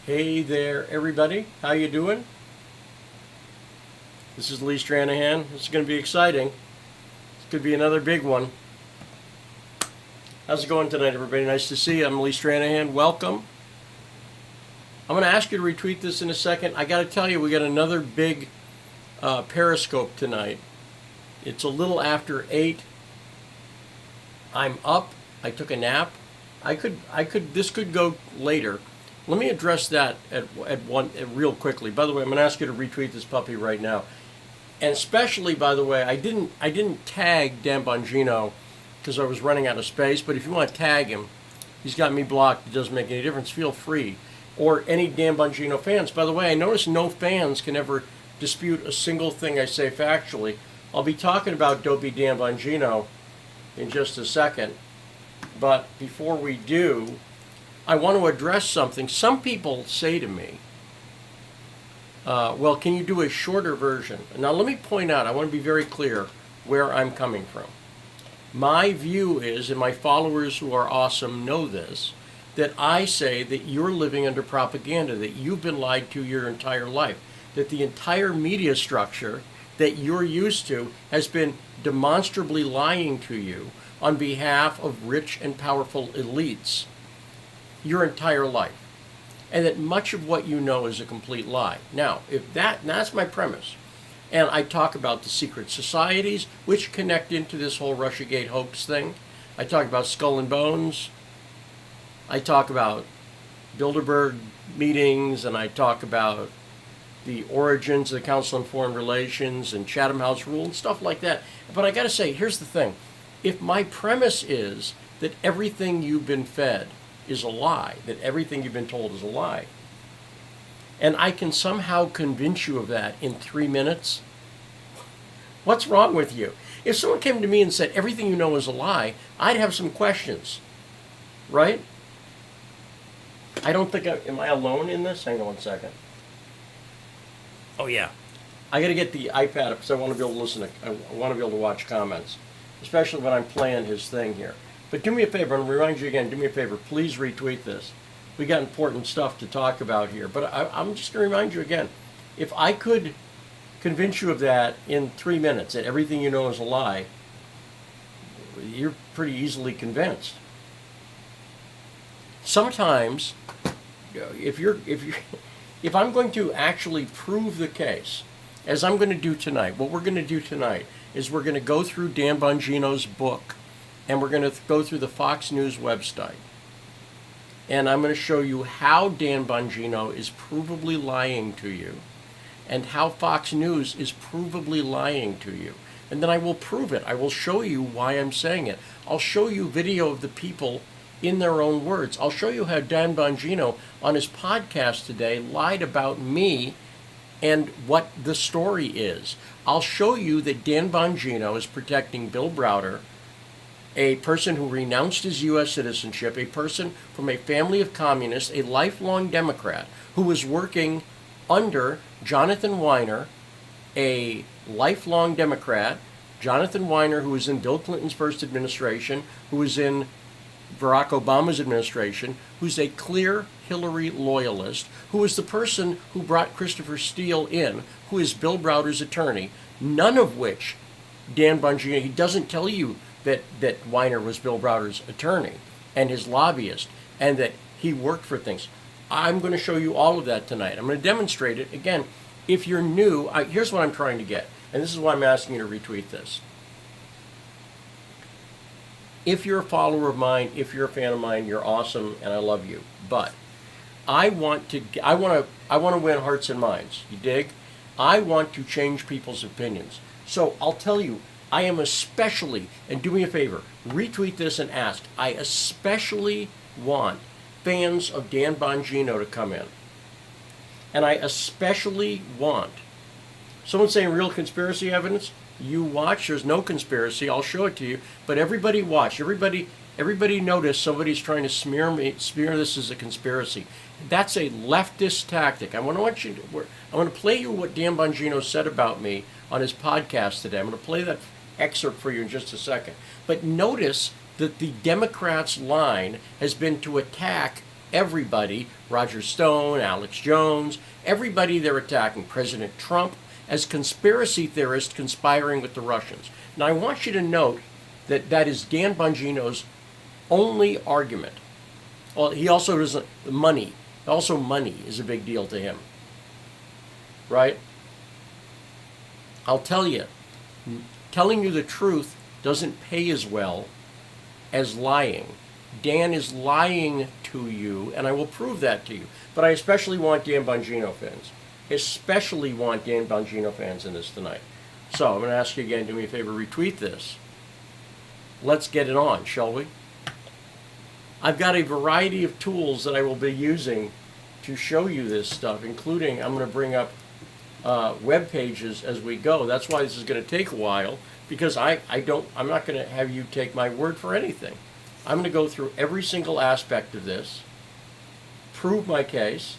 Hey there, everybody. How you doing? This is Lee Stranahan. This is going to be exciting. This could be another big one. How's it going tonight, everybody? Nice to see you. I'm Lee Stranahan. Welcome. I'm going to ask you to retweet this in a second. I got to tell you, we got another big Periscope tonight. It's a little after 8. I'm up. I took a nap. This could go later. Let me address that real quickly. By the way, I'm going to ask you to retweet this puppy right now. And especially, by the way, I didn't tag Dan Bongino because I was running out of space. But if you want to tag him, he's got me blocked. It doesn't make any difference. Feel free. Or any Dan Bongino fans. By the way, I notice no fans can ever dispute a single thing I say factually. I'll be talking about Dopey Dan Bongino in just a second. But before we do, I want to address something. Some people say to me, well, can you do a shorter version? Now, let me point out, I want to be very clear where I'm coming from. My view is, and my followers who are awesome know this, that I say that you're living under propaganda, that you've been lied to your entire life, that the entire media structure that you're used to has been demonstrably lying to you on behalf of rich and powerful elites your entire life, and that much of what you know is a complete lie. Now, if that's my premise, and I talk about the secret societies which connect into this whole Russiagate hoax thing. I talk about Skull and Bones. I talk about Bilderberg meetings, and I talk about the origins of the Council on Foreign Relations and Chatham House Rule and stuff like that. But I got to say, here's the thing. If my premise is that everything you've been fed is a lie, that everything you've been told is a lie, and I can somehow convince you of that in 3 minutes, what's wrong with you? If someone came to me and said everything you know is a lie, I'd have some questions, right? I don't think am I alone in this? Hang on 1 second. Oh yeah, I got to get the iPad up because I want to be able to listen to. I want to be able to watch comments, especially when I'm playing his thing here. But do me a favor, and remind you again, do me a favor, please retweet this. We got important stuff to talk about here. But I'm just going to remind you again, if I could convince you of that in 3 minutes, that everything you know is a lie, you're pretty easily convinced. Sometimes, if I'm going to actually prove the case, as I'm going to do tonight, what we're going to do tonight is we're going to go through Dan Bongino's book, and we're going to go through the Fox News website. And I'm going to show you how Dan Bongino is provably lying to you, and how Fox News is provably lying to you. And then I will prove it. I will show you why I'm saying it. I'll show you video of the people in their own words. I'll show you how Dan Bongino on his podcast today lied about me and what the story is. I'll show you that Dan Bongino is protecting Bill Browder, a person who renounced his U.S. citizenship, a person from a family of communists, a lifelong Democrat, who was working under Jonathan Weiner, a lifelong Democrat. Jonathan Weiner, who was in Bill Clinton's first administration, who was in Barack Obama's administration, who's a clear Hillary loyalist, who is the person who brought Christopher Steele in, who is Bill Browder's attorney, none of which Dan Bongino, he doesn't tell you that Weiner was Bill Browder's attorney and his lobbyist, and that he worked for things. I'm going to show you all of that tonight. I'm going to demonstrate it. Again, if you're new, here's what I'm trying to get, and this is why I'm asking you to retweet this. If you're a follower of mine, if you're a fan of mine, you're awesome, and I love you. But I want to win hearts and minds. You dig? I want to change people's opinions. So I'll tell you, I am especially, and do me a favor, retweet this and ask, I especially want fans of Dan Bongino to come in. And I especially want, someone saying real conspiracy evidence, you watch, there's no conspiracy, I'll show it to you, but everybody watch, everybody notice somebody's trying to smear this as a conspiracy. That's a leftist tactic. I want to play you what Dan Bongino said about me on his podcast today. I'm going to play that excerpt for you in just a second. But notice that the Democrats' line has been to attack everybody, Roger Stone, Alex Jones, everybody they're attacking, President Trump, as conspiracy theorists conspiring with the Russians. Now, I want you to note that that is Dan Bongino's only argument. Well, he also doesn't, money. Also, money is a big deal to him. Right? I'll tell you, telling you the truth doesn't pay as well as lying. Dan is lying to you, and I will prove that to you. But I especially want Dan Bongino fans. Especially want Dan Bongino fans in this tonight. So I'm going to ask you again, do me a favor, retweet this. Let's get it on, shall we? I've got a variety of tools that I will be using to show you this stuff, including I'm going to bring up web pages as we go. That's why this is going to take a while, because I'm not going to have you take my word for anything. I'm going to go through every single aspect of this, prove my case.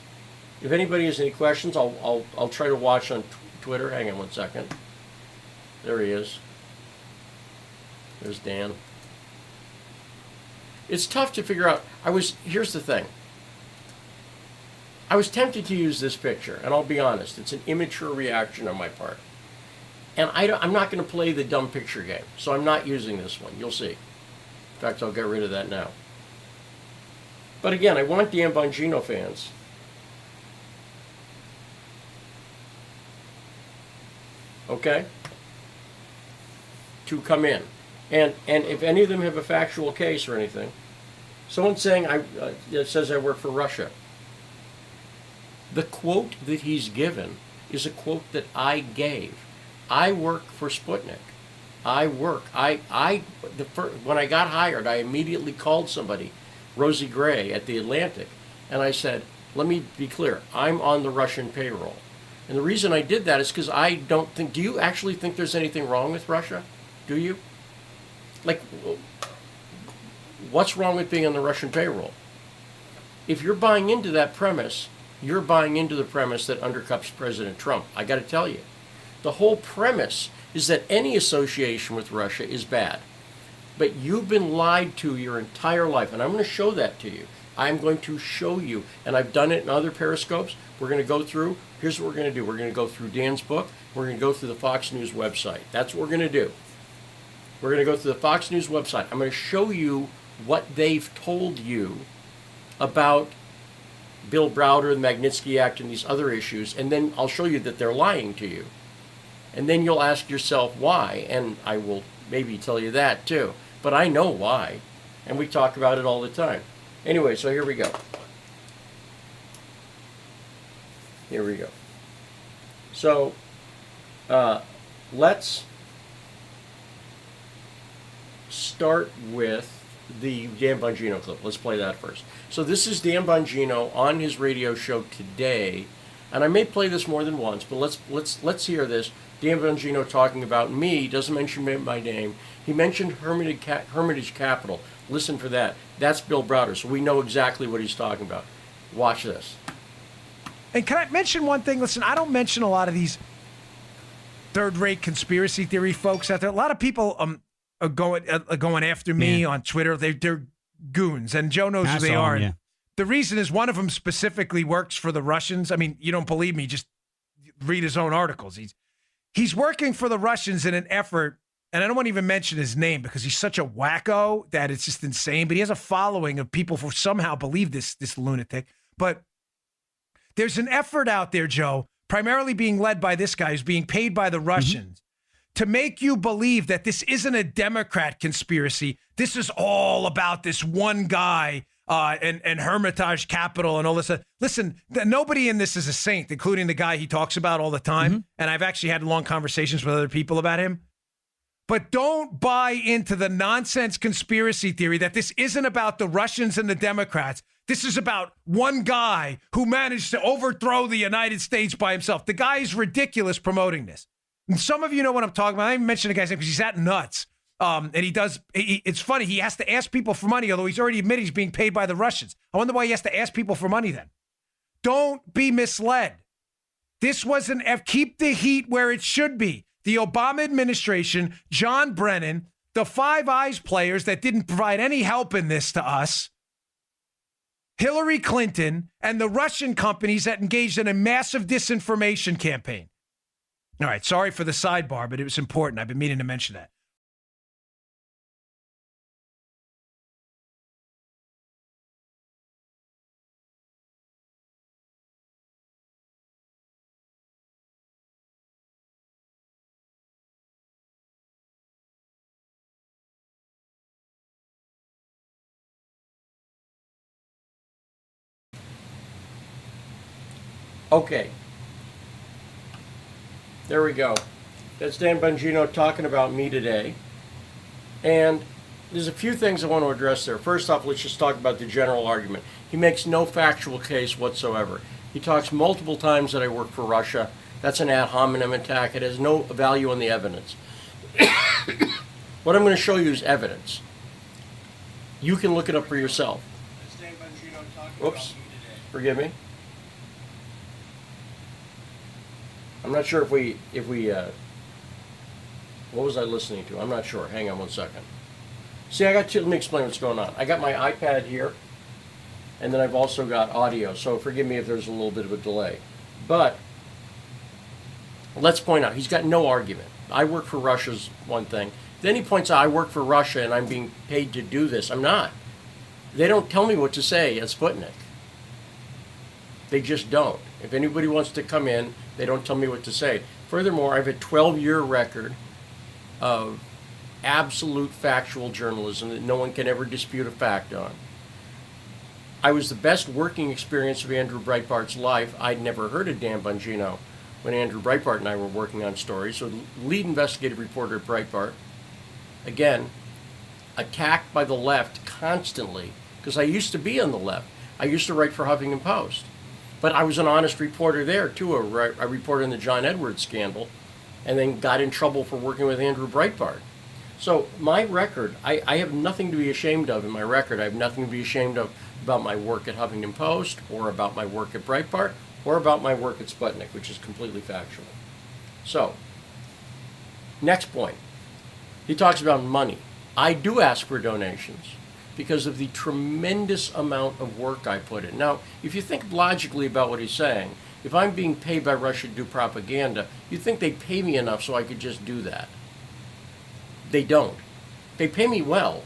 If anybody has any questions, I'll try to watch on Twitter. Hang on one second. There he is. There's Dan. It's tough to figure out. Here's the thing. I was tempted to use this picture, and I'll be honest, it's an immature reaction on my part. And I'm not going to play the dumb picture game, so I'm not using this one. You'll see. In fact, I'll get rid of that now. But again, I want Dan Bongino fans to come in. And if any of them have a factual case or anything, someone's saying it says I work for Russia. The quote that he's given is a quote that I gave. I work for Sputnik. When I got hired, I immediately called somebody, Rosie Gray at the Atlantic, and I said, let me be clear, I'm on the Russian payroll. And the reason I did that is because I don't think, do you actually think there's anything wrong with Russia? Do you? Like, what's wrong with being on the Russian payroll? If you're buying into that premise, you're buying into the premise that undercuts President Trump. I got to tell you, the whole premise is that any association with Russia is bad. But you've been lied to your entire life, and I'm going to show that to you. I'm going to show you, and I've done it in other Periscopes. We're going to go through, here's what we're going to do. We're going to go through Dan's book. We're going to go through the Fox News website. That's what we're going to do. We're going to go through the Fox News website. I'm going to show you what they've told you about Bill Browder, the Magnitsky Act, and these other issues, and then I'll show you that they're lying to you. And then you'll ask yourself why, and I will maybe tell you that too. But I know why, and we talk about it all the time. Anyway, so here we go. Here we go. So, let's start with the Dan Bongino clip. Let's play that first. So this is Dan Bongino on his radio show today, and I may play this more than once, but let's hear this. Dan Bongino talking about me, doesn't mention my name. He mentioned Hermitage Capital. Listen for that. That's Bill Browder, so we know exactly what he's talking about. Watch this. And can I mention one thing? Listen, I don't mention a lot of these third-rate conspiracy theory folks out there. A lot of people are going after me on Twitter. They're goons, and Joe knows who they are. Yeah. The reason is one of them specifically works for the Russians. I mean, you don't believe me, just read his own articles. He's working for the Russians in an effort, and I don't want to even mention his name because he's such a wacko that it's just insane, but he has a following of people who somehow believe this lunatic. But there's an effort out there, Joe, primarily being led by this guy who's being paid by the Russians, to make you believe that this isn't a Democrat conspiracy. This is all about this one guy and Hermitage Capital and all this. Listen, nobody in this is a saint, including the guy he talks about all the time. And I've actually had long conversations with other people about him. But don't buy into the nonsense conspiracy theory that this isn't about the Russians and the Democrats. This is about one guy who managed to overthrow the United States by himself. The guy is ridiculous promoting this. And some of you know what I'm talking about. I didn't mention the guy's name because he's that nuts. And it's funny. He has to ask people for money, although he's already admitted he's being paid by the Russians. I wonder why he has to ask people for money then. Don't be misled. This was keep the heat where it should be. The Obama administration, John Brennan, the Five Eyes players that didn't provide any help in this to us, Hillary Clinton and the Russian companies that engaged in a massive disinformation campaign. All right, sorry for the sidebar, but it was important. I've been meaning to mention that. Okay. There we go. That's Dan Bongino talking about me today. And there's a few things I want to address there. First off, let's just talk about the general argument. He makes no factual case whatsoever. He talks multiple times that I work for Russia. That's an ad hominem attack. It has no value on the evidence. What I'm going to show you is evidence. You can look it up for yourself. That's Dan Bongino talking Oops. About me today. Forgive me. I'm not sure if we what was I listening to? I'm not sure. Hang on one second. See, let me explain what's going on. I got my iPad here, and then I've also got audio, so forgive me if there's a little bit of a delay. But let's point out, he's got no argument. I work for Russia's one thing. Then he points out I work for Russia and I'm being paid to do this. I'm not. They don't tell me what to say at Sputnik. They just don't. If anybody wants to come in, they don't tell me what to say. Furthermore, I have a 12-year record of absolute factual journalism that no one can ever dispute a fact on. I was the best working experience of Andrew Breitbart's life. I'd never heard of Dan Bongino when Andrew Breitbart and I were working on stories. So lead investigative reporter at Breitbart, again, attacked by the left constantly, because I used to be on the left. I used to write for Huffington Post. But I was an honest reporter there, too. I reported on the John Edwards scandal and then got in trouble for working with Andrew Breitbart. So my record, I have nothing to be ashamed of in my record. I have nothing to be ashamed of about my work at Huffington Post or about my work at Breitbart or about my work at Sputnik, which is completely factual. So, next point. He talks about money. I do ask for donations because of the tremendous amount of work I put in. Now, if you think logically about what he's saying, if I'm being paid by Russia to do propaganda, you'd think they pay me enough so I could just do that. They don't. They pay me well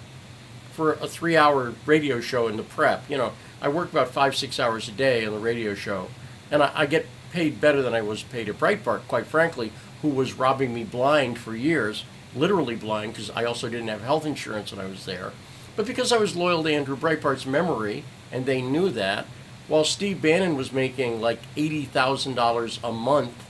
for a 3-hour radio show in the prep. You know, I work about 5-6 hours a day on the radio show, and I get paid better than I was paid at Breitbart, quite frankly, who was robbing me blind for years, literally blind, because I also didn't have health insurance when I was there. But because I was loyal to Andrew Breitbart's memory, and they knew that, while Steve Bannon was making like $80,000 a month,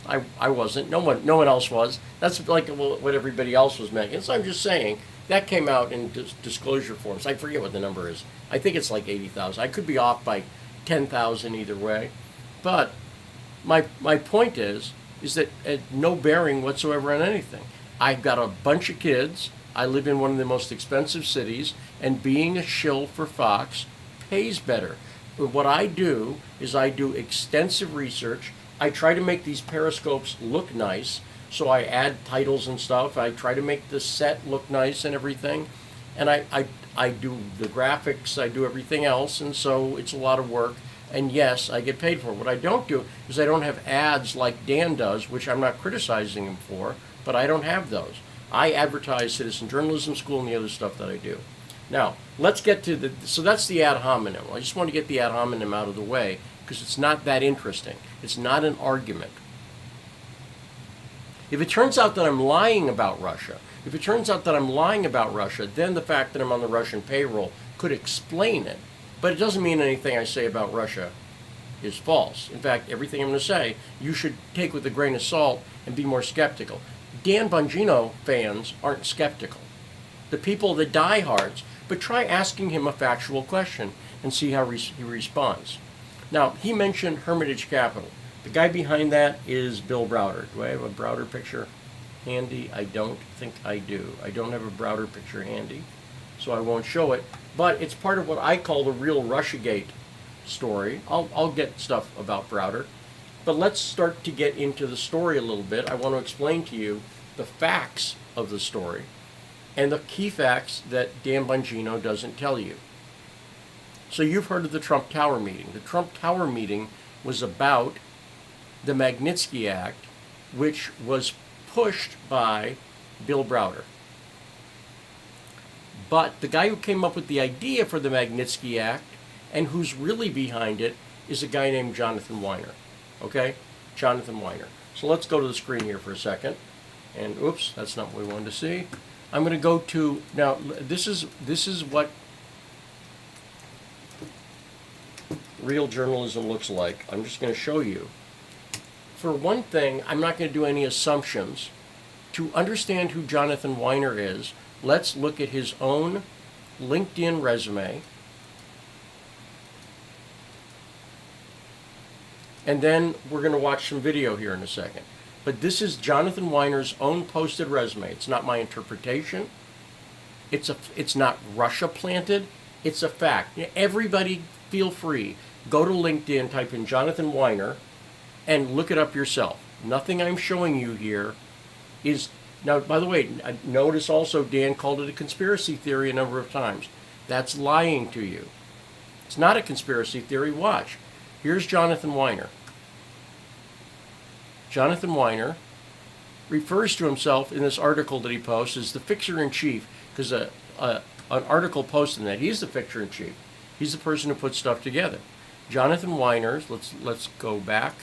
I wasn't. No one else was. That's like what everybody else was making. So I'm just saying that came out in disclosure forms. I forget what the number is. I think it's like 80,000. I could be off by 10,000 either way. But my point is that it no bearing whatsoever on anything. I've got a bunch of kids. I live in one of the most expensive cities, and being a shill for Fox pays better. But what I do is I do extensive research. I try to make these periscopes look nice, so I add titles and stuff. I try to make the set look nice and everything. And I do the graphics, I do everything else, and so it's a lot of work. And yes, I get paid for it. What I don't do is I don't have ads like Dan does, which I'm not criticizing him for, but I don't have those. I advertise Citizen Journalism School and the other stuff that I do. Now, let's get to so that's the ad hominem. I just want to get the ad hominem out of the way because it's not that interesting. It's not an argument. If it turns out that I'm lying about Russia, then the fact that I'm on the Russian payroll could explain it. But it doesn't mean anything I say about Russia is false. In fact, everything I'm going to say, you should take with a grain of salt and be more skeptical. Dan Bongino fans aren't skeptical. The people, the diehards, but try asking him a factual question and see how he responds. Now, he mentioned Hermitage Capital. The guy behind that is Bill Browder. Do I have a Browder picture handy? I don't think I do. I don't have a Browder picture handy, so I won't show it. But it's part of what I call the real Russiagate story. I'll get stuff about Browder. But let's start to get into the story a little bit. I want to explain to you the facts of the story. and the key facts that Dan Bongino doesn't tell you. So you've heard of the Trump Tower meeting. The Trump Tower meeting was about the Magnitsky Act, which was pushed by Bill Browder. But the guy who came up with the idea for the Magnitsky Act and who's really behind it is a guy named Jonathan Weiner. Okay? Jonathan Weiner. So let's go to the screen here for a second. And oops, that's not what we wanted to see. I'm going to go to, now this is what real journalism looks like. I'm just going to show you. For one thing, I'm not going to do any assumptions. To understand who Jonathan Weiner is, let's look at his own LinkedIn resume. And then we're going to watch some video here in a second. But this is Jonathan Weiner's own posted resume. It's not my interpretation. It's not Russia planted. It's a fact. Everybody feel free. Go to LinkedIn, type in Jonathan Weiner, and look it up yourself. Nothing I'm showing you here is... Now, by the way, notice also Dan called it a conspiracy theory a number of times. That's lying to you. It's not a conspiracy theory. Watch. Here's Jonathan Weiner. Jonathan Weiner refers to himself in this article that he posts as the fixer-in-chief, because an article posted that he's the fixer-in-chief. He's the person who puts stuff together. Jonathan Weiner, let's go back.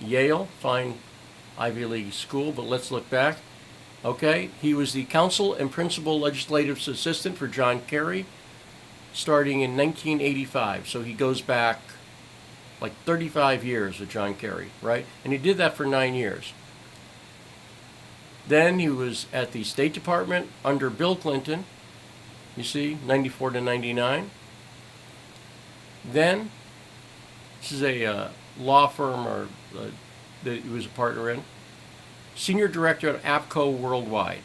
Yale, fine Ivy League school, but let's look back. Okay, he was the counsel and principal legislative assistant for John Kerry starting in 1985. So he goes back like 35 years with John Kerry, right? And he did that for 9 years. Then he was at the State Department under Bill Clinton, you see, 94 to 99. Then, this is a law firm that he was a partner in, senior director at APCO Worldwide.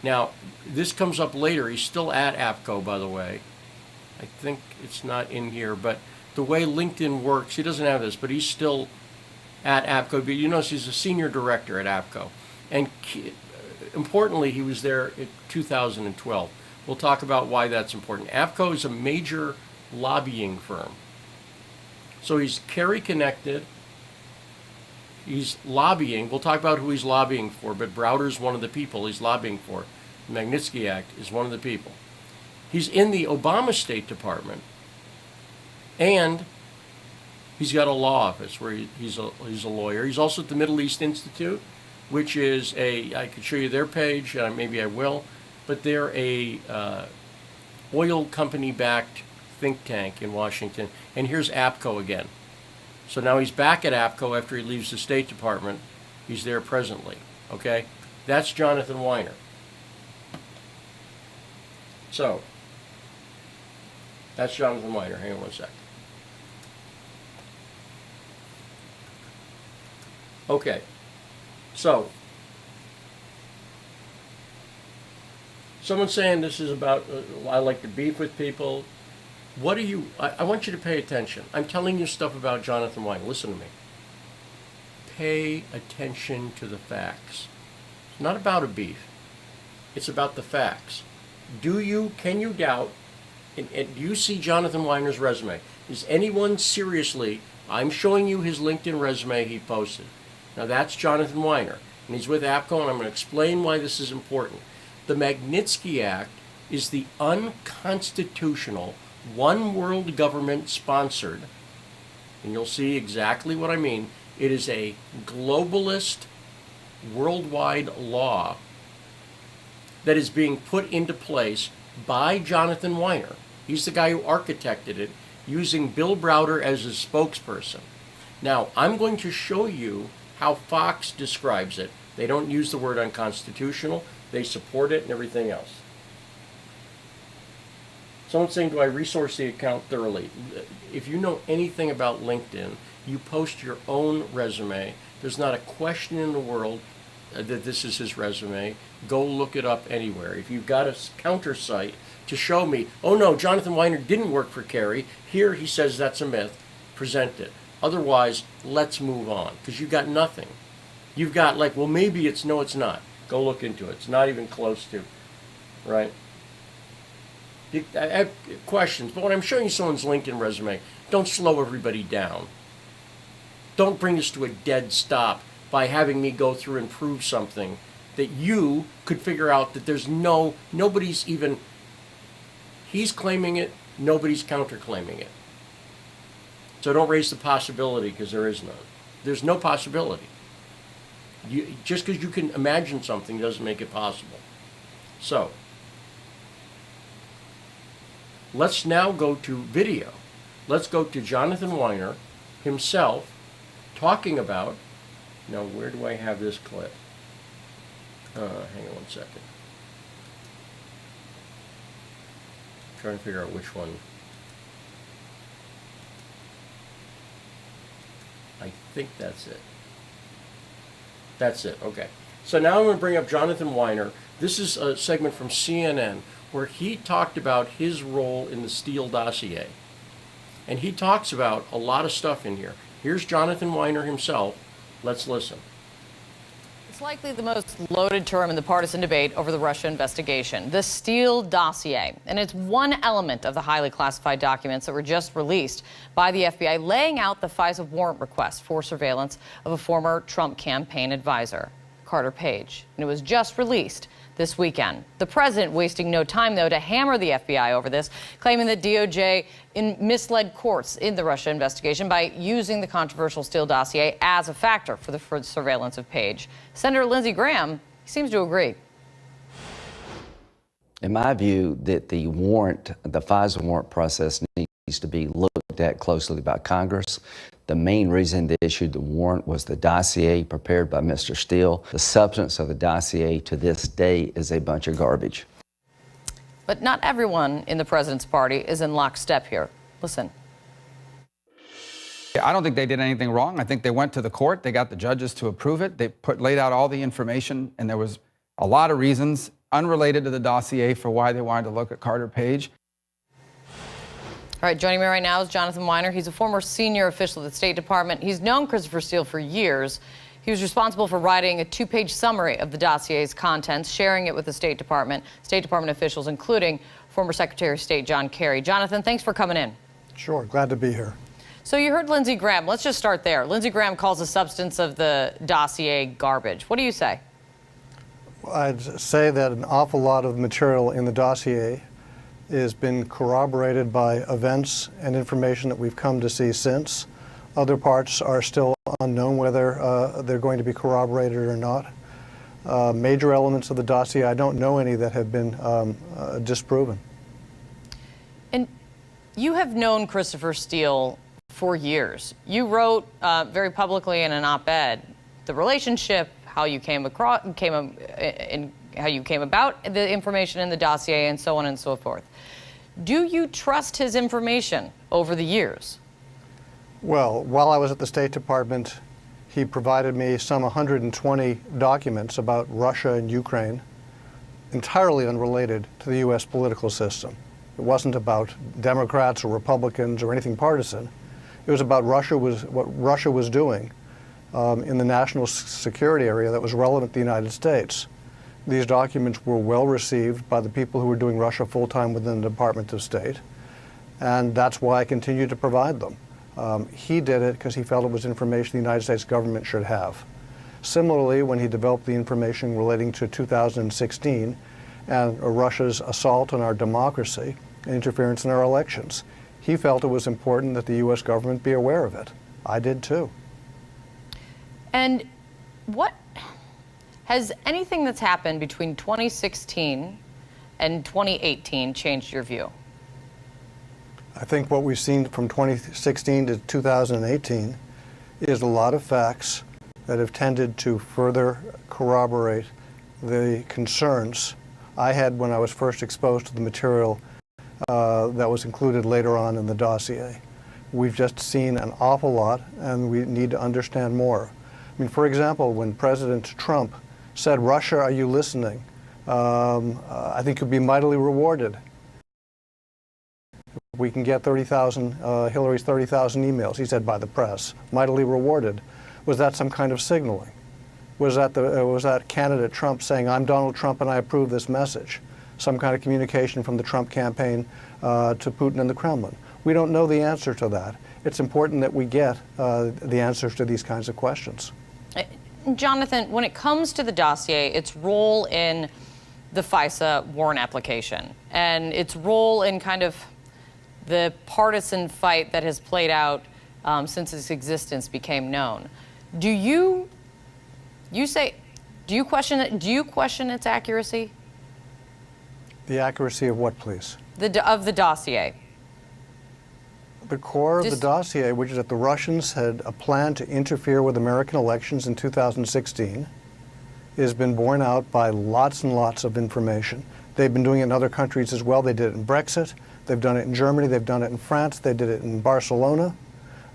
Now, this comes up later. He's still at APCO, by the way. I think it's not in here, but the way LinkedIn works, he doesn't have this, but he's still at APCO. But you notice he's a senior director at APCO. And importantly, he was there in 2012. We'll talk about why that's important. APCO is a major lobbying firm. So he's Kerry connected. He's lobbying. We'll talk about who he's lobbying for, but Browder's one of the people he's lobbying for. The Magnitsky Act is one of the people. He's in the Obama State Department, and he's got a law office where he's a lawyer. He's also at the Middle East Institute, which is I could show you their page, maybe I will, but they're a oil company-backed think tank in Washington. And here's APCO again. So now he's back at APCO after he leaves the State Department. He's there presently, okay? That's Jonathan Weiner. So, that's Jonathan Weiner. Hang on one sec. Okay, so, someone's saying this is about, I like to beef with people. What are you, I want you to pay attention. I'm telling you stuff about Jonathan Weiner. Listen to me. Pay attention to the facts. It's not about a beef. It's about the facts. Can you doubt, and do you see Jonathan Weiner's resume? Is anyone seriously, I'm showing you his LinkedIn resume he posted. Now that's Jonathan Weiner, and he's with APCO, and I'm going to explain why this is important. The Magnitsky Act is the unconstitutional, one world government sponsored, and you'll see exactly what I mean. It is a globalist, worldwide law that is being put into place by Jonathan Weiner. He's the guy who architected it, using Bill Browder as his spokesperson. Now, I'm going to show you how Fox describes it. They don't use the word unconstitutional. They support it and everything else. Someone's saying, do I resource the account thoroughly? If you know anything about LinkedIn, you post your own resume. There's not a question in the world that this is his resume. Go look it up anywhere. If you've got a counter site to show me, oh no, Jonathan Weiner didn't work for Kerry, here he says that's a myth, present it. Otherwise, let's move on, because you got nothing. You've got like, well, maybe it's, no, it's not. Go look into it. It's not even close to, right? I have questions, but when I'm showing you someone's LinkedIn resume, don't slow everybody down. Don't bring us to a dead stop by having me go through and prove something that you could figure out that there's nobody's even, he's claiming it, nobody's counterclaiming it. So don't raise the possibility, because there is none. There's no possibility. Just because you can imagine something doesn't make it possible. So, let's now go to video. Let's go to Jonathan Weiner himself talking about, now where do I have this clip? Hang on 1 second. Trying to figure out which one. I think that's it. That's it, okay. So now I'm going to bring up Jonathan Weiner. This is a segment from CNN where he talked about his role in the Steele dossier. And he talks about a lot of stuff in here. Here's Jonathan Weiner himself. Let's listen. It's likely the most loaded term in the partisan debate over the Russia investigation, the Steele dossier. And it's one element of the highly classified documents that were just released by the FBI, laying out the FISA warrant request for surveillance of a former Trump campaign advisor, Carter Page. And it was just released this weekend. The president wasting no time, though, to hammer the FBI over this, claiming that DOJ misled courts in the Russia investigation by using the controversial Steele dossier as a factor for the surveillance of Page. Senator Lindsey Graham seems to agree. In my view, that the FISA warrant process needs to be looked at closely by Congress. The main reason they issued the warrant was the dossier prepared by Mr. Steele. The substance of the dossier to this day is a bunch of garbage. But not everyone in the president's party is in lockstep here. Listen. I don't think they did anything wrong. I think they went to the court. They got the judges to approve it. They laid out all the information, and there was a lot of reasons unrelated to the dossier for why they wanted to look at Carter Page. All right, joining me right now is Jonathan Weiner. He's a former senior official at the State Department. He's known Christopher Steele for years. He was responsible for writing a 2-page summary of the dossier's contents, sharing it with the State Department officials, including former Secretary of State John Kerry. Jonathan, thanks for coming in. Sure, glad to be here. So you heard Lindsey Graham. Let's just start there. Lindsey Graham calls the substance of the dossier garbage. What do you say? I'd say that an awful lot of material in the dossier has been corroborated by events and information that we've come to see since. Other parts are still unknown whether they're going to be corroborated or not. Major elements of the dossier, I don't know any that have been disproven. And you have known Christopher Steele for years. You wrote very publicly in an op-ed the relationship, how you came about the information in the dossier, and so on and so forth. Do you trust his information over the years? Well, while I was at the State Department, he provided me some 120 documents about Russia and Ukraine, entirely unrelated to the U.S. political system. It wasn't about Democrats or Republicans or anything partisan. It was about what Russia was doing in the national security area that was relevant to the United States. These documents were well received by the people who were doing Russia full-time within the Department of State, and that's why I continue to provide them. He did it because he felt it was information the United States government should have. Similarly, when he developed the information relating to 2016 and Russia's assault on our democracy and interference in our elections, he felt it was important that the U.S. government be aware of it. I did too. And what has anything that's happened between 2016 and 2018 changed your view? I think what we've seen from 2016 to 2018 is a lot of facts that have tended to further corroborate the concerns I had when I was first exposed to the material that was included later on in the dossier. We've just seen an awful lot, and we need to understand more. I mean, for example, when President Trump said, "Russia, are you listening? I think you'll be mightily rewarded. We can get 30,000, Hillary's 30,000 emails," he said, by the press, mightily rewarded. Was that some kind of signaling? Was that candidate Trump saying, "I'm Donald Trump and I approve this message"? Some kind of communication from the Trump campaign to Putin and the Kremlin. We don't know the answer to that. It's important that we get the answers to these kinds of questions. Jonathan, when it comes to the dossier, its role in the FISA warrant application and its role in kind of the partisan fight that has played out since its existence became known, do you question it? Do you question its accuracy? The accuracy of what, please? Of the dossier. The core of the dossier, which is that the Russians had a plan to interfere with American elections in 2016, has been borne out by lots and lots of information. They've been doing it in other countries as well. They did it in Brexit. They've done it in Germany. They've done it in France. They did it in Barcelona.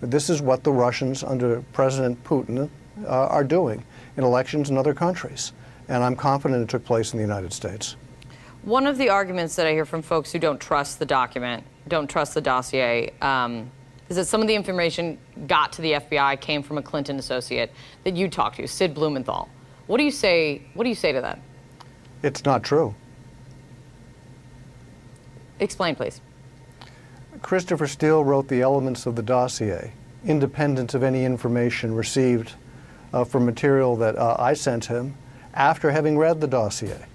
This is what the Russians under President Putin are doing in elections in other countries. And I'm confident it took place in the United States. One of the arguments that I hear from folks who don't trust the document, don't trust the dossier, is that some of the information got to the FBI came from a Clinton associate that you talked to, Sid Blumenthal. What do you say? What do you say to that? It's not true. Explain, please. Christopher Steele wrote the elements of the dossier, independent of any information received from material that I sent him after having read the dossier.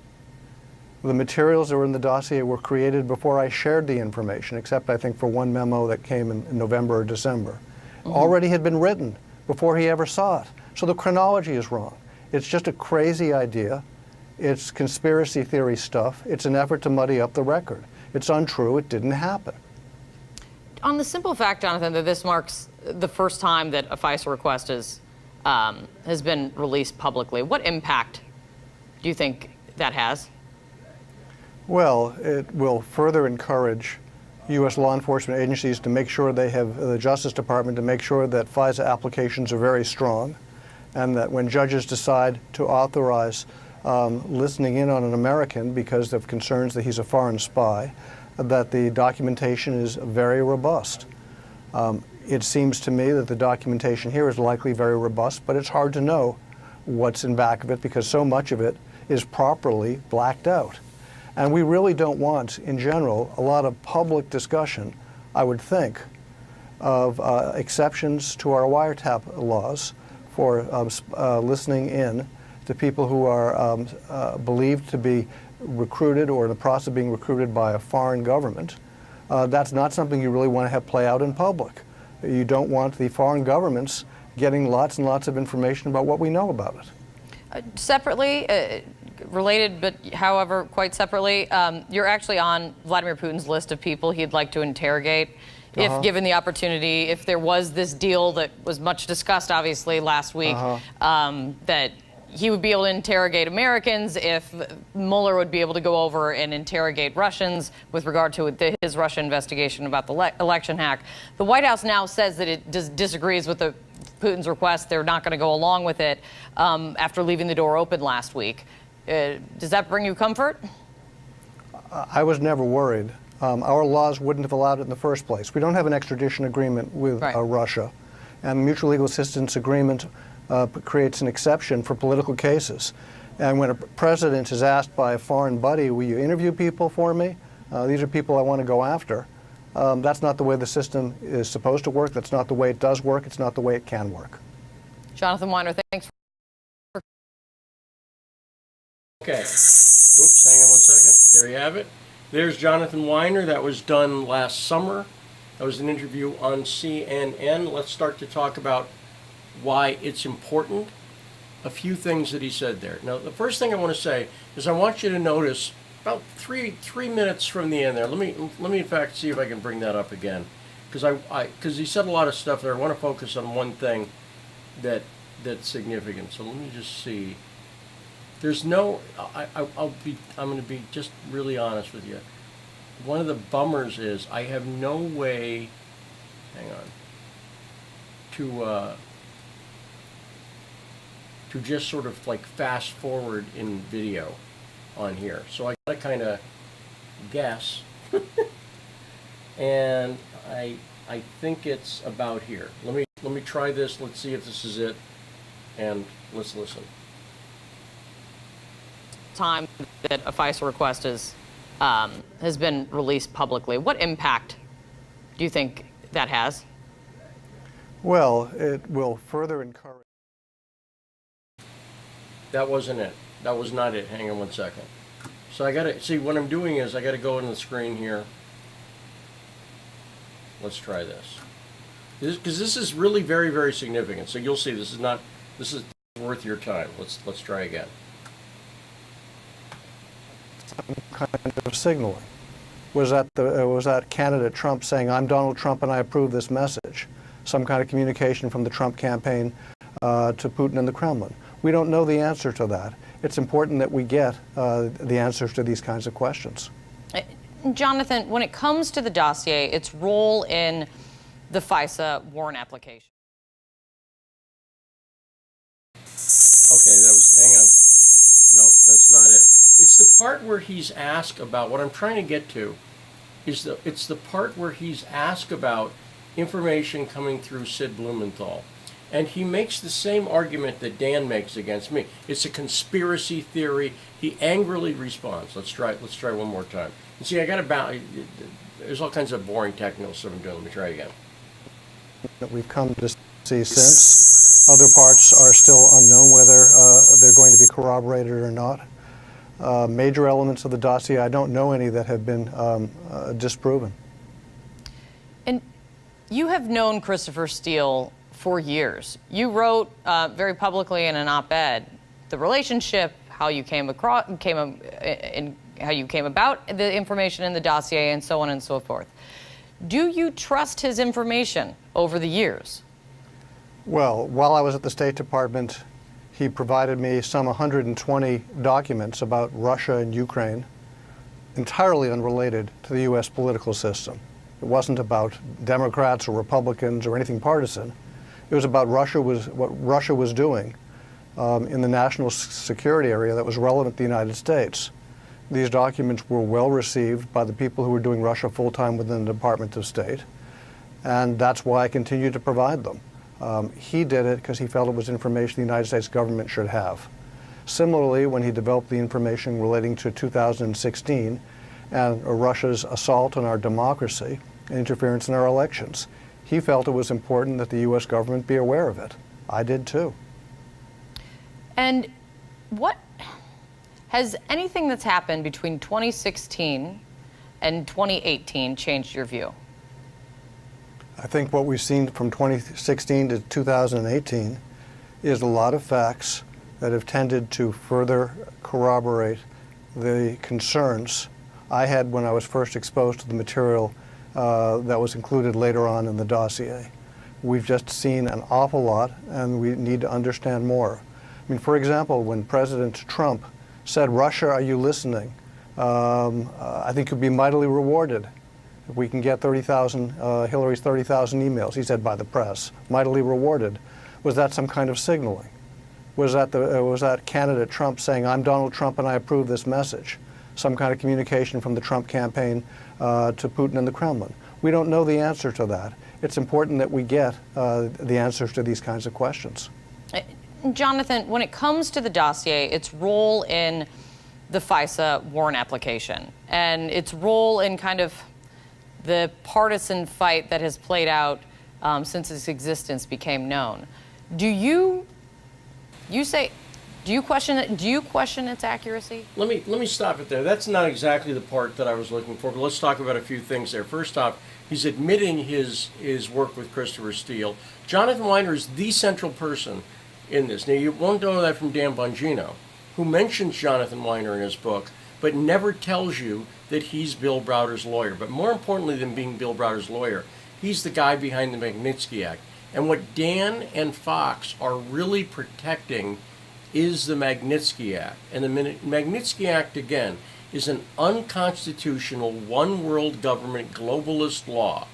The materials that were in the dossier were created before I shared the information, except I think for one memo that came in November or December. Already had been written before he ever saw it. So the chronology is wrong. It's just a crazy idea. It's conspiracy theory stuff. It's an effort to muddy up the record. It's untrue. It didn't happen. On the simple fact, Jonathan, that this marks the first time that a FISA request has been released publicly, what impact do you think that has? Well, it will further encourage U.S. law enforcement agencies to make sure they have, the Justice Department, to make sure that FISA applications are very strong, and that when judges decide to authorize listening in on an American because of concerns that he's a foreign spy, that the documentation is very robust. It seems to me that the documentation here is likely very robust, but it's hard to know what's in back of it because so much of it is properly blacked out. And we really don't want, in general, a lot of public discussion, I would think, of exceptions to our wiretap laws for listening in to people who are believed to be recruited or in the process of being recruited by a foreign government. That's not something you really want to have play out in public. You don't want the foreign governments getting lots and lots of information about what we know about it. Separately, related, but however, quite separately, you're actually on Vladimir Putin's list of people he'd like to interrogate if given the opportunity, if there was this deal that was much discussed, obviously, last week, that he would be able to interrogate Americans, if Mueller would be able to go over and interrogate Russians with regard to his Russia investigation about the election hack. The White House now says that it disagrees with Putin's request. They're not going to go along with it after leaving the door open last week. Does that bring you comfort? I was never worried. Our laws wouldn't have allowed it in the first place. We don't have an extradition agreement with Russia, and the Mutual Legal Assistance Agreement creates an exception for political cases. And when a president is asked by a foreign buddy, will you interview people for me? These are people I want to go after. That's not the way the system is supposed to work. That's not the way it does work. It's not the way it can work. Jonathan Weiner, thanks. Okay. Oops, hang on one second. There you have it. There's Jonathan Weiner. That was done last summer. That was an interview on CNN. Let's start to talk about why it's important. A few things that he said there. Now, the first thing I want to say is I want you to notice about three minutes from the end there. Let me in fact see if I can bring that up again, because he said a lot of stuff there. I want to focus on one thing that's significant. So let me just see. There's no. I'm going to be just really honest with you. One of the bummers is I have no way. Hang on. To just sort of like fast forward in video on here. So I gotta kind of guess. And I think it's about here. Let me try this. Let's see if this is it. And let's listen. time that a FISA request has been released publicly. What impact do you think that has? Well, it will further encourage. That wasn't it. That was not it. Hang on one second. So I gotta see what I'm doing is I gotta go into the screen here. Let's try this. Because this is really very, very significant. So you'll see this is worth your time. Let's try again. Some kind of signaling. Was that candidate Trump saying, "I'm Donald Trump and I approve this message"? Some kind of communication from the Trump campaign to Putin and the Kremlin. We don't know the answer to that. It's important that we get the answers to these kinds of questions. Jonathan, when it comes to the dossier, its role in the FISA warrant application. Okay, hang on. No, that's not it. It's the part where he's asked about, what I'm trying to get to it's the part where he's asked about information coming through Sid Blumenthal. And he makes the same argument that Dan makes against me. It's a conspiracy theory. He angrily responds. Let's try one more time. And see, I got to there's all kinds of boring technical stuff I'm doing. Let me try again. That we've come to see since. Other parts are still unknown whether they're going to be corroborated or not. Major elements of the dossier, I don't know any that have been disproven. And you have known Christopher Steele for years. You wrote very publicly in an op-ed the relationship, how you came about the information in the dossier, and so on and so forth. Do you trust his information over the years? Well, while I was at the State Department, he provided me some 120 documents about Russia and Ukraine, entirely unrelated to the U.S. political system. It wasn't about Democrats or Republicans or anything partisan. It was about what Russia was doing in the national security area that was relevant to the United States. These documents were well received by the people who were doing Russia full-time within the Department of State, and that's why I continue to provide them. He did it because he felt it was information the United States government should have. Similarly, when he developed the information relating to 2016 and Russia's assault on our democracy and interference in our elections, he felt it was important that the U.S. government be aware of it. I did too. And has anything that's happened between 2016 and 2018 changed your view? I think what we've seen from 2016 to 2018 is a lot of facts that have tended to further corroborate the concerns I had when I was first exposed to the material that was included later on in the dossier. We've just seen an awful lot, and we need to understand more. I mean, for example, when President Trump said, "Russia, are you listening? I think you'll be mightily rewarded if we can get Hillary's 30,000 emails," he said, by the press, mightily rewarded. Was that some kind of signaling? Was that candidate Trump saying, "I'm Donald Trump and I approve this message"? Some kind of communication from the Trump campaign to Putin and the Kremlin. We don't know the answer to that. It's important that we get the answers to these kinds of questions. Jonathan, when it comes to the dossier, its role in the FISA warrant application and its role in kind of the partisan fight that has played out since its existence became known, do you question its accuracy? Let me stop it there. That's not exactly the part that I was looking for, but let's talk about a few things there. First off, he's admitting his work with Christopher Steele. Jonathan Weiner is the central person in this. Now, you won't know that from Dan Bongino, who mentions Jonathan Weiner in his book, but never tells you that he's Bill Browder's lawyer. But more importantly than being Bill Browder's lawyer, he's the guy behind the Magnitsky Act. And what Dan and Fox are really protecting is the Magnitsky Act. And the Magnitsky Act, again, is an unconstitutional one-world government globalist law.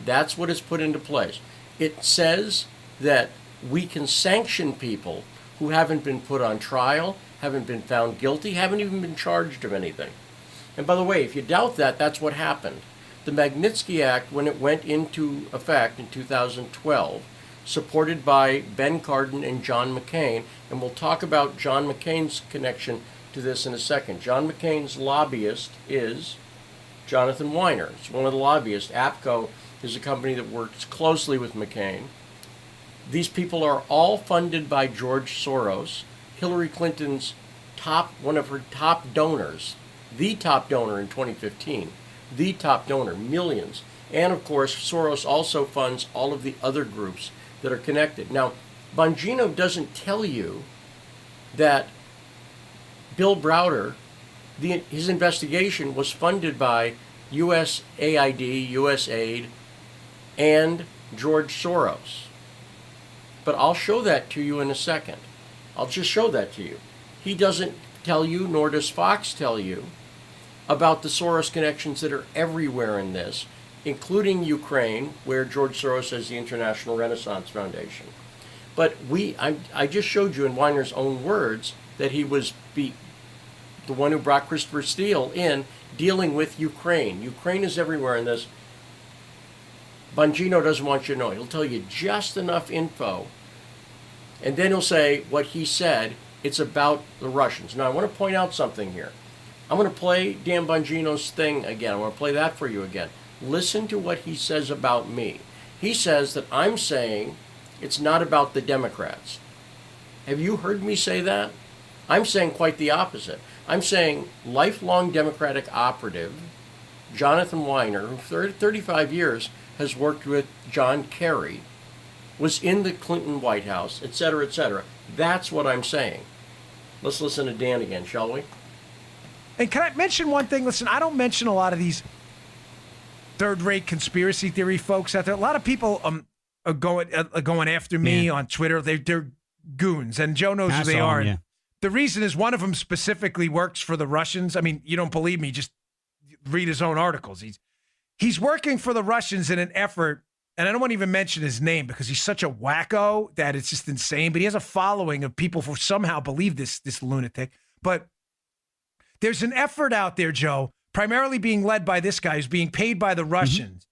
That's what is put into place. It says that we can sanction people who haven't been put on trial, haven't been found guilty, haven't even been charged of anything. And by the way, if you doubt that, that's what happened. The Magnitsky Act, when it went into effect in 2012, supported by Ben Cardin and John McCain, and we'll talk about John McCain's connection to to this in a second. John McCain's lobbyist is Jonathan Weiner. It's one of the lobbyists. APCO is a company that works closely with McCain. These people are all funded by George Soros, Hillary Clinton's one of her top donors, the top donor in 2015, the top donor, millions. And of course, Soros also funds all of the other groups that are connected. Now, Bongino doesn't tell you that Bill Browder, his investigation was funded by USAID, USAID, and George Soros. But I'll show that to you in a second. I'll just show that to you. He doesn't tell you, nor does Fox tell you, about the Soros connections that are everywhere in this, including Ukraine, where George Soros has the International Renaissance Foundation. But I just showed you in Weiner's own words that he was the one who brought Christopher Steele in dealing with Ukraine. Ukraine is everywhere in this. Bongino doesn't want you to know. He'll tell you just enough info, and then he'll say what he said, it's about the Russians. Now, I want to point out something here. I'm going to play Dan Bongino's thing again. I want to play that for you again. Listen to what he says about me. He says that I'm saying it's not about the Democrats. Have you heard me say that? I'm saying quite the opposite. I'm saying lifelong Democratic operative Jonathan Weiner, who for 35 years has worked with John Kerry, was in the Clinton White House, etc., etc. That's what I'm saying. Let's listen to Dan again, shall we? And can I mention one thing? Listen, I don't mention a lot of these third-rate conspiracy theory folks out there. A lot of people are going after me on Twitter. They're goons, and Joe knows who they are. Yeah. The reason is one of them specifically works for the Russians. I mean, you don't believe me, just read his own articles. He's working for the Russians in an effort, and I don't want to even mention his name because he's such a wacko that it's just insane, but he has a following of people who somehow believe this lunatic. But there's an effort out there, Joe, primarily being led by this guy who's being paid by the Russians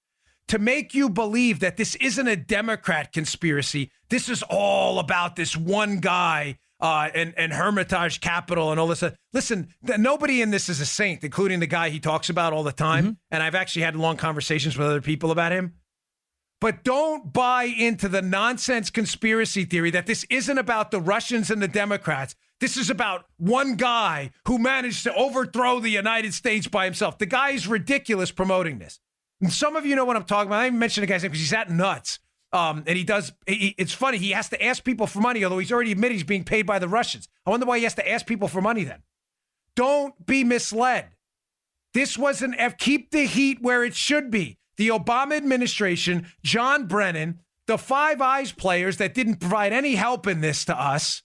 to make you believe that this isn't a Democrat conspiracy. This is all about this one guy and Hermitage Capital and all this. Listen, nobody in this is a saint, including the guy he talks about all the time. And I've actually had long conversations with other people about him. But don't buy into the nonsense conspiracy theory that this isn't about the Russians and the Democrats. This is about one guy who managed to overthrow the United States by himself. The guy is ridiculous promoting this. And some of you know what I'm talking about. I didn't mention the guy's name because he's that nuts. And it's funny. He has to ask people for money, although he's already admitted he's being paid by the Russians. I wonder why he has to ask people for money then. Don't be misled. This was keep the heat where it should be. The Obama administration, John Brennan, the Five Eyes players that didn't provide any help in this to us,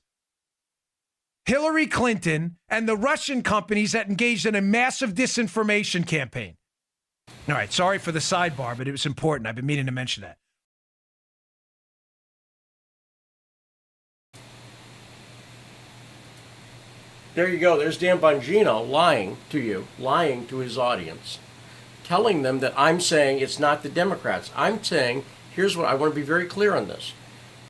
Hillary Clinton, and the Russian companies that engaged in a massive disinformation campaign. All right, sorry for the sidebar, but it was important. I've been meaning to mention that. There you go. There's Dan Bongino lying to you, lying to his audience, telling them that I'm saying it's not the Democrats. I'm saying, here's what I want to be very clear on this.